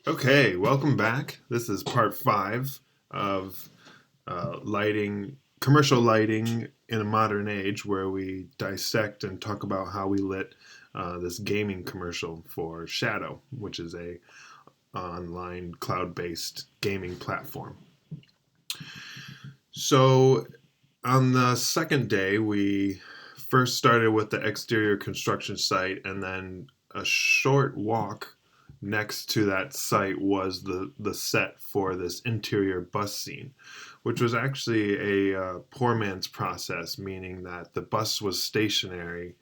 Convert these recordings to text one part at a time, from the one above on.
Okay, welcome back. This is part five of commercial lighting in a modern age, where we dissect and talk about how we lit this gaming commercial for Shadow, which is a online cloud-based gaming platform. So on the second day, we first started with the exterior construction site, and then a short walk next to that site was the set for this interior bus scene, which was actually a poor man's process, meaning that the bus was stationary,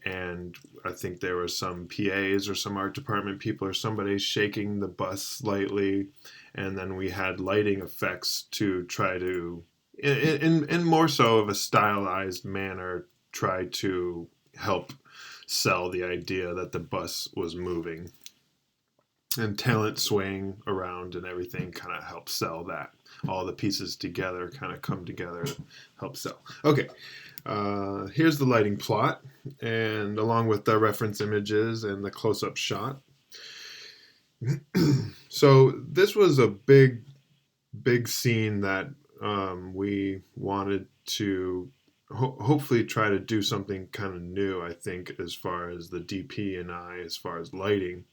and I think there were some PAs or some art department people or somebody shaking the bus slightly, and then we had lighting effects to try to, in more so of a stylized manner, try to help sell the idea that the bus was moving, and talent swaying around and everything kind of helps sell that. All the pieces together kind of come together to help sell. Okay, here's the lighting plot, and along with the reference images and the close-up shot. So this was a big scene that we wanted to hopefully try to do something kind of new, I think, as far as the DP and I, as far as lighting,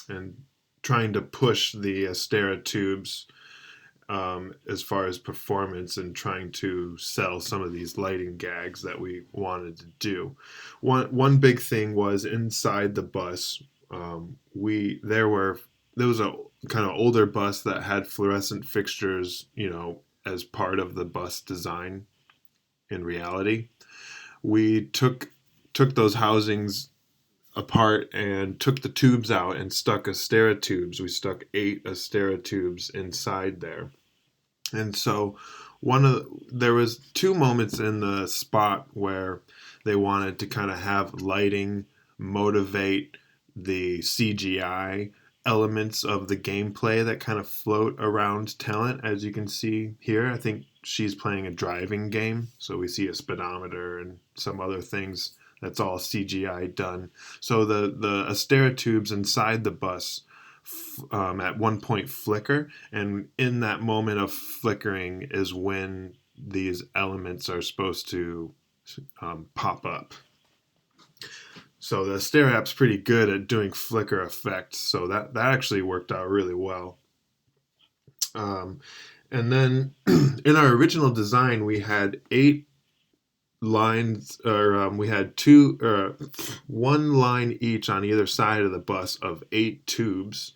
and trying to push the Astera tubes as far as performance, and trying to sell some of these lighting gags that we wanted to do. One big thing was inside the bus. There was a kind of older bus that had fluorescent fixtures, as part of the bus design. In reality, we took those housings apart and took the tubes out and stuck Astera tubes. We stuck 8 Astera tubes inside there. And so there was 2 moments in the spot where they wanted to kind of have lighting motivate the CGI elements of the gameplay that kind of float around talent. As you can see here, I think she's playing a driving game, so we see a speedometer and some other things. That's all CGI done. So the Astera tubes inside the bus at one point flicker, and in that moment of flickering is when these elements are supposed to pop up. So the Astera app's pretty good at doing flicker effects, so that actually worked out really well. And then in our original design, we had 8 lines, or we had one line each on either side of the bus of 8 tubes,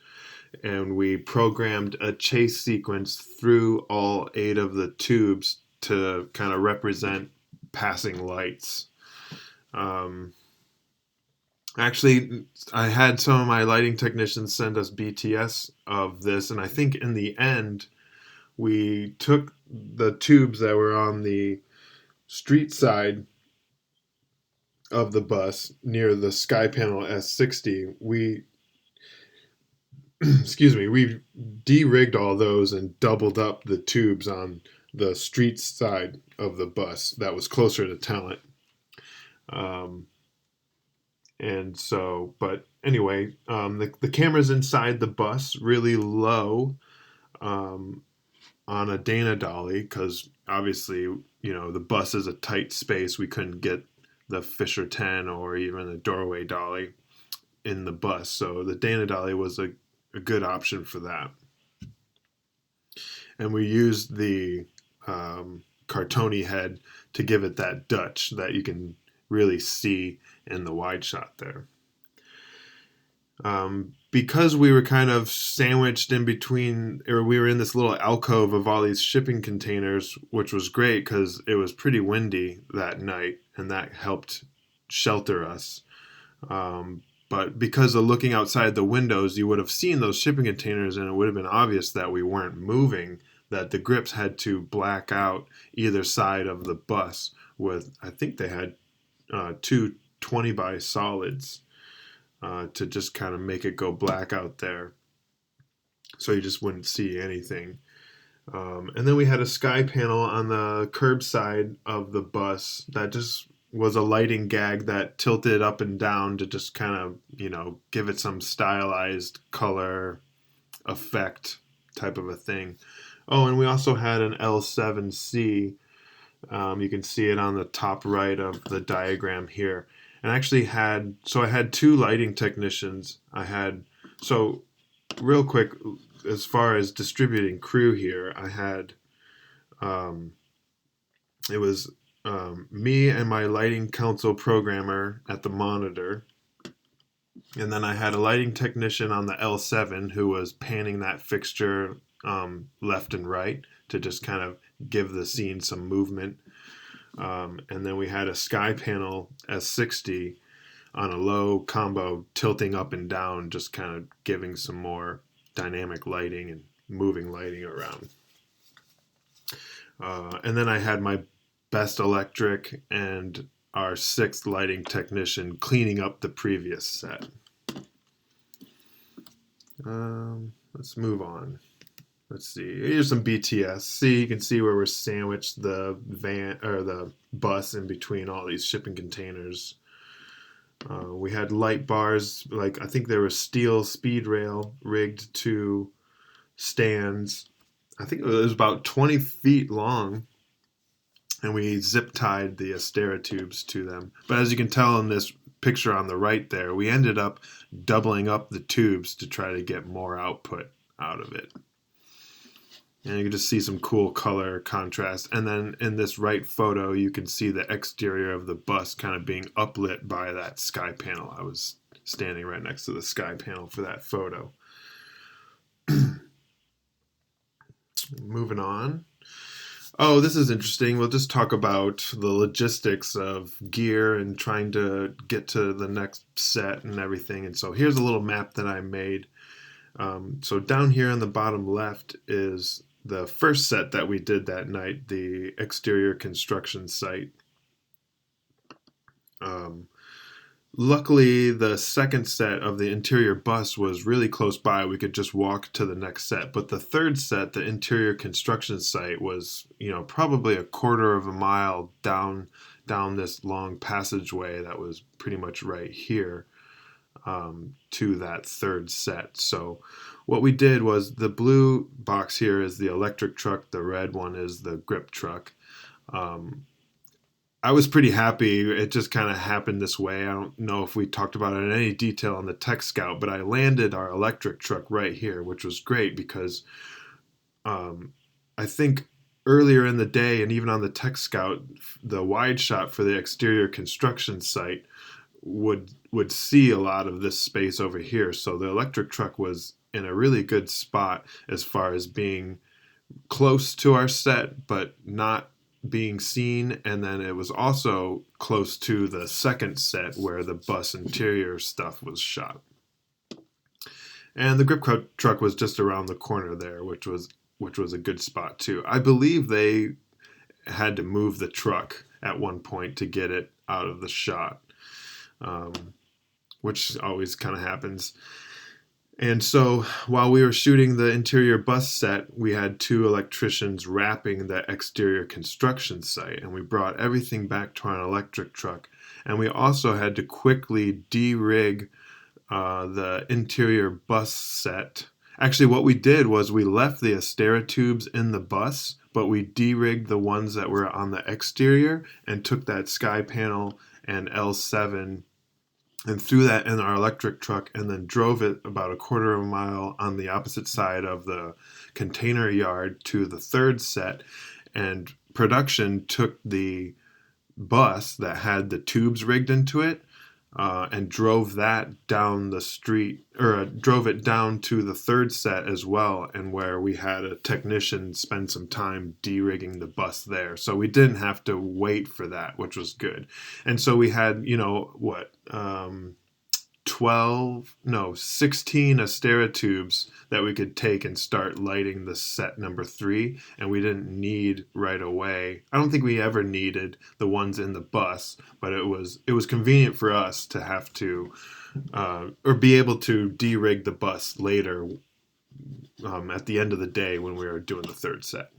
and we programmed a chase sequence through all 8 of the tubes to kind of represent passing lights. Actually, I had some of my lighting technicians send us BTS of this, and I think in the end, we took the tubes that were on the street side of the bus near the SkyPanel S60. We de-rigged all those and doubled up the tubes on the street side of the bus that was closer to talent. And so, but anyway, the camera's inside the bus really low on a Dana dolly, because obviously, the bus is a tight space. We couldn't get the Fisher 10 or even a doorway dolly in the bus. So the Dana dolly was a good option for that. And we used the Cartoni head to give it that Dutch that you can really see in the wide shot there. Because we were kind of sandwiched in between, or we were in this little alcove of all these shipping containers, which was great because it was pretty windy that night, and that helped shelter us. But because of looking outside the windows, you would have seen those shipping containers, and it would have been obvious that we weren't moving, that the grips had to black out either side of the bus with, I think they had 2 20 by solids to just kind of make it go black out there, so you just wouldn't see anything. And then we had a sky panel on the curb side of the bus that just was a lighting gag that tilted up and down to just kind of, give it some stylized color effect type of a thing. Oh, and we also had an L7C. You can see it on the top right of the diagram here. And I had two lighting technicians. So real quick, as far as distributing crew here, I had, it was me and my lighting console programmer at the monitor. And then I had a lighting technician on the L7 who was panning that fixture left and right to just kind of give the scene some movement. And then we had a sky panel S60 on a low combo tilting up and down, just kind of giving some more dynamic lighting and moving lighting around. And then I had my best electric and our sixth lighting technician cleaning up the previous set. Let's move on. Let's see. Here's some BTS. See, you can see where we're sandwiched the van or the bus in between all these shipping containers. We had light bars, like I think there was steel speed rail rigged to stands. I think it was about 20 feet long, and we zip tied the Astera tubes to them. But as you can tell in this picture on the right there, we ended up doubling up the tubes to try to get more output out of it. And you can just see some cool color contrast. And then in this right photo, you can see the exterior of the bus kind of being uplit by that sky panel. I was standing right next to the sky panel for that photo. Moving on. Oh, this is interesting. We'll just talk about the logistics of gear and trying to get to the next set and everything. And so here's a little map that I made. So down here on the bottom left is the first set that we did that night, the exterior construction site. Luckily, the second set of the interior bus was really close by. We could just walk to the next set. But the third set, the interior construction site, was, probably a quarter of a mile down this long passageway that was pretty much right here to that third set. So what we did was the blue box here is the electric truck. The red one is the grip truck. I was pretty happy. It just kind of happened this way. I don't know if we talked about it in any detail on the Tech Scout, but I landed our electric truck right here, which was great because I think earlier in the day and even on the Tech Scout, the wide shot for the exterior construction site would see a lot of this space over here. So the electric truck was in a really good spot as far as being close to our set, but not being seen. And then it was also close to the second set where the bus interior stuff was shot. And the grip truck was just around the corner there, which was a good spot too. I believe they had to move the truck at one point to get it out of the shot, which always kind of happens. And so while we were shooting the interior bus set, we had two electricians wrapping the exterior construction site, and we brought everything back to an electric truck. And we also had to quickly de-rig the interior bus set. Actually, what we did was we left the Astera tubes in the bus, but we de-rigged the ones that were on the exterior and took that sky panel and L7 and threw that in our electric truck and then drove it about a quarter of a mile on the opposite side of the container yard to the third set. And production took the bus that had the tubes rigged into it and drove that down the street, or drove it down to the third set as well, and where we had a technician spend some time de-rigging the bus there. So we didn't have to wait for that, which was good. And so we had, 16 Astera tubes that we could take and start lighting the set number 3, and we didn't need right away. I don't think we ever needed the ones in the bus, but it was convenient for us to have to or be able to de-rig the bus later at the end of the day when we were doing the third set.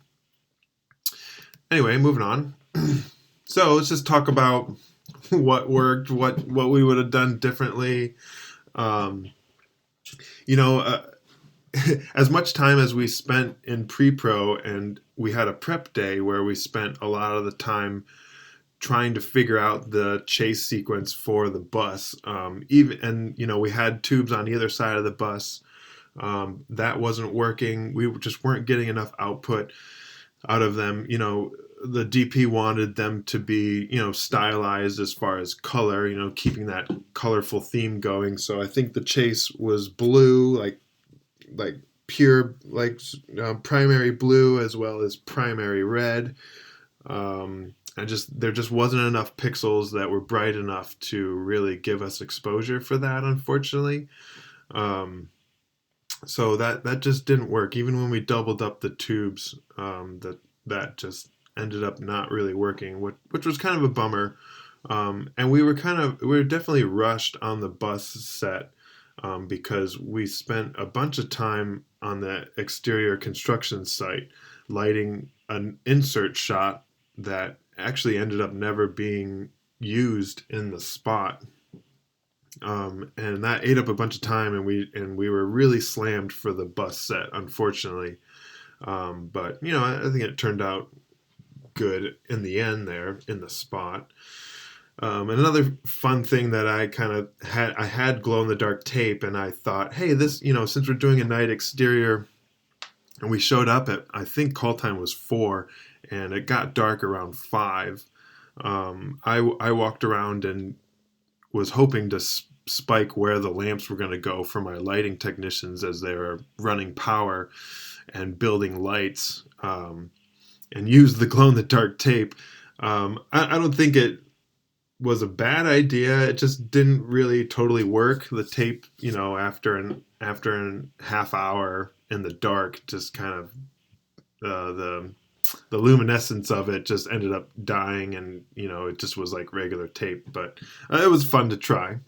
Anyway, moving on. So let's just talk about what worked, what we would have done differently. as much time as we spent in pre-pro, and we had a prep day where we spent a lot of the time trying to figure out the chase sequence for the bus. Even and we had tubes on either side of the bus. That wasn't working. We just weren't getting enough output out of them. The DP wanted them to be, stylized as far as color, keeping that colorful theme going. So I think the chase was blue, like pure, primary blue as well as primary red. There just wasn't enough pixels that were bright enough to really give us exposure for that, unfortunately. So that just didn't work. Even when we doubled up the tubes, that just ended up not really working, which was kind of a bummer. And we were definitely rushed on the bus set, because we spent a bunch of time on the exterior construction site lighting an insert shot that actually ended up never being used in the spot. And that ate up a bunch of time, and we were really slammed for the bus set, unfortunately. But I think it turned out good in the end there in the spot. And another fun thing that I had glow in the dark tape, and I thought, hey, this, since we're doing a night exterior, and we showed up at, I think call time was 4, and it got dark around 5. I walked around and was hoping to spike where the lamps were going to go for my lighting technicians as they were running power and building lights, and use the glow in the dark tape. I don't think it was a bad idea. It just didn't really totally work. The tape, after an half hour in the dark, just kind of the luminescence of it just ended up dying, and it just was like regular tape. But it was fun to try.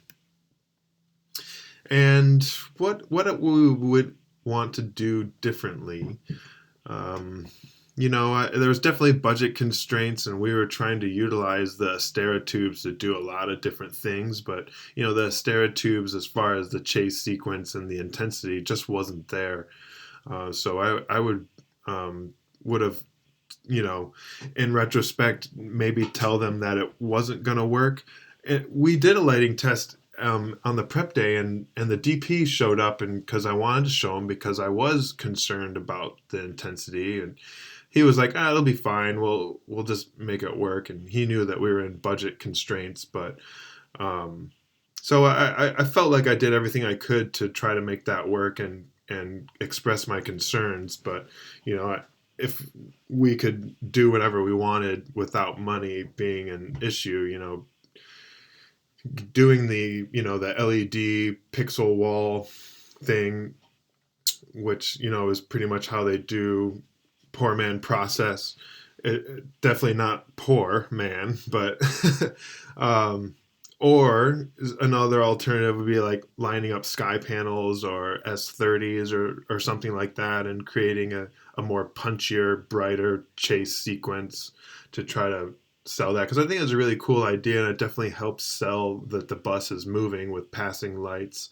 And what we would want to do differently, there was definitely budget constraints, and we were trying to utilize the Astera tubes to do a lot of different things. But the Astera tubes, as far as the chase sequence and the intensity, just wasn't there. So I would have, in retrospect, maybe tell them that it wasn't going to work. We did a lighting test on the prep day, and the DP showed up, and because I wanted to show him, because I was concerned about the intensity, and he was like, it'll be fine. We'll just make it work. And he knew that we were in budget constraints, but so I felt like I did everything I could to try to make that work and express my concerns. But if we could do whatever we wanted without money being an issue, doing the the LED pixel wall thing, which is pretty much how they do poor man process. Definitely not poor man, but or another alternative would be like lining up sky panels or S30s or something like that, and creating a more punchier, brighter chase sequence to try to sell that, because I think it's a really cool idea, and it definitely helps sell that the bus is moving with passing lights.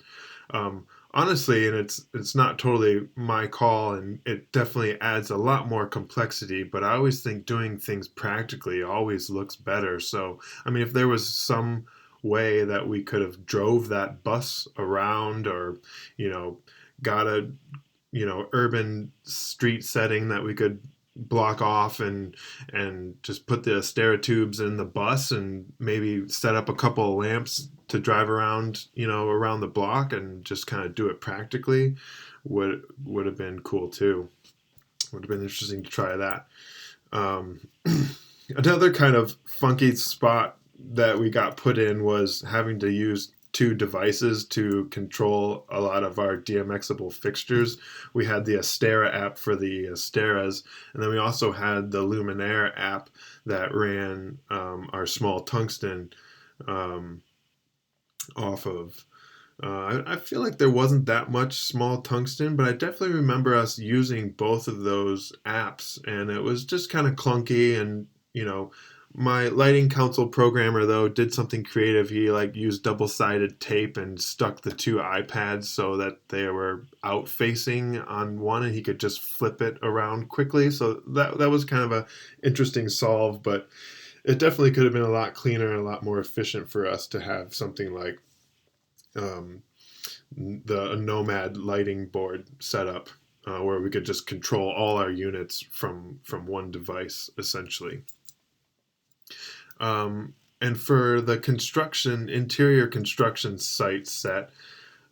Honestly, and it's not totally my call, and it definitely adds a lot more complexity, but I always think doing things practically always looks better. So, I mean, if there was some way that we could have drove that bus around, or, got a, urban street setting that we could block off and just put the Astera tubes in the bus, and maybe set up a couple of lamps to drive around, around the block, and just kind of do it practically, would have been cool too. Would have been interesting to try that. Another kind of funky spot that we got put in was having to use 2 devices to control a lot of our DMXable fixtures. We had the Astera app for the Asteras, and then we also had the Luminaire app that ran our small tungsten off of. I feel like there wasn't that much small tungsten, but I definitely remember us using both of those apps, and it was just kind of clunky, and My lighting council programmer though did something creative. He like used double-sided tape and stuck the two iPads so that they were out facing on one, and he could just flip it around quickly. So that was kind of a interesting solve, but it definitely could have been a lot cleaner and a lot more efficient for us to have something like um, the Nomad lighting board setup, where we could just control all our units from one device essentially. And for the interior construction site set,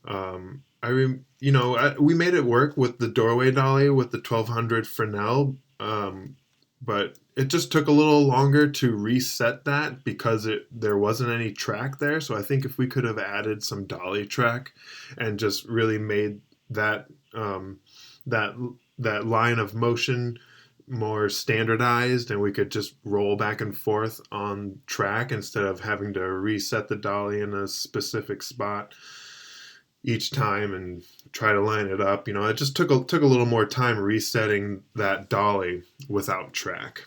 we made it work with the doorway dolly with the 1200 Fresnel, but it just took a little longer to reset that because there wasn't any track there. So I think if we could have added some dolly track and just really made that that that line of motion more standardized, and we could just roll back and forth on track instead of having to reset the dolly in a specific spot each time and try to line it up. It just took a little more time resetting that dolly without track.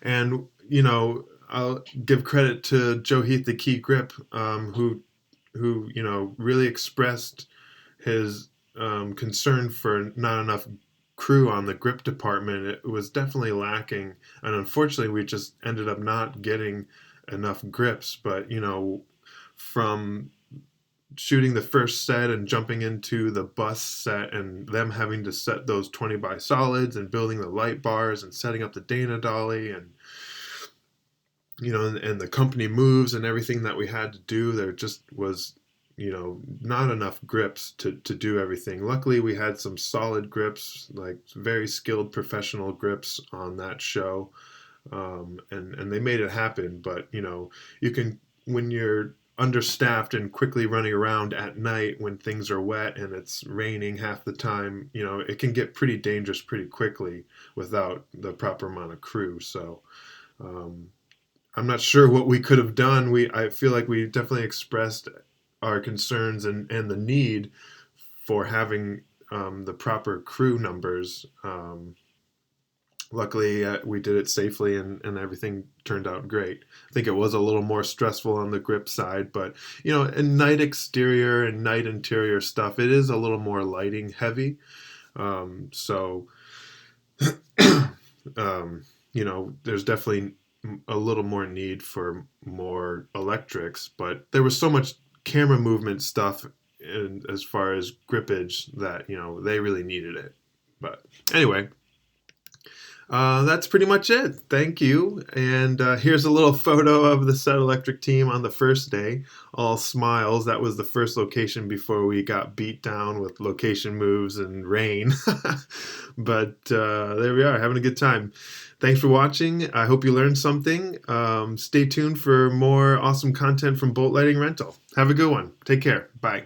And I'll give credit to Joe Heath, the Key Grip, who really expressed his concern for not enough crew on the grip department. It was definitely lacking, and unfortunately we just ended up not getting enough grips. But from shooting the first set and jumping into the bus set and them having to set those 20 by solids and building the light bars and setting up the Dana dolly and and the company moves and everything that we had to do, there just was not enough grips to do everything. Luckily, we had some solid grips, like very skilled professional grips on that show, and they made it happen. But you can, when you're understaffed and quickly running around at night when things are wet and it's raining half the time, it can get pretty dangerous pretty quickly without the proper amount of crew. So I'm not sure what we could have done. I feel like we definitely expressed our concerns and the need for having the proper crew numbers. Luckily, we did it safely and everything turned out great. I think it was a little more stressful on the grip side, but in night exterior and night interior stuff, it is a little more lighting heavy. So there's definitely a little more need for more electrics, but there was so much camera movement stuff as far as grippage that they really needed it. But anyway, that's pretty much it. Thank you. And here's a little photo of the Set Electric team on the first day, all smiles. That was the first location before we got beat down with location moves and rain. But there we are, having a good time. Thanks for watching. I hope you learned something. Stay tuned for more awesome content from Bolt Lighting Rental. Have a good one. Take care. Bye.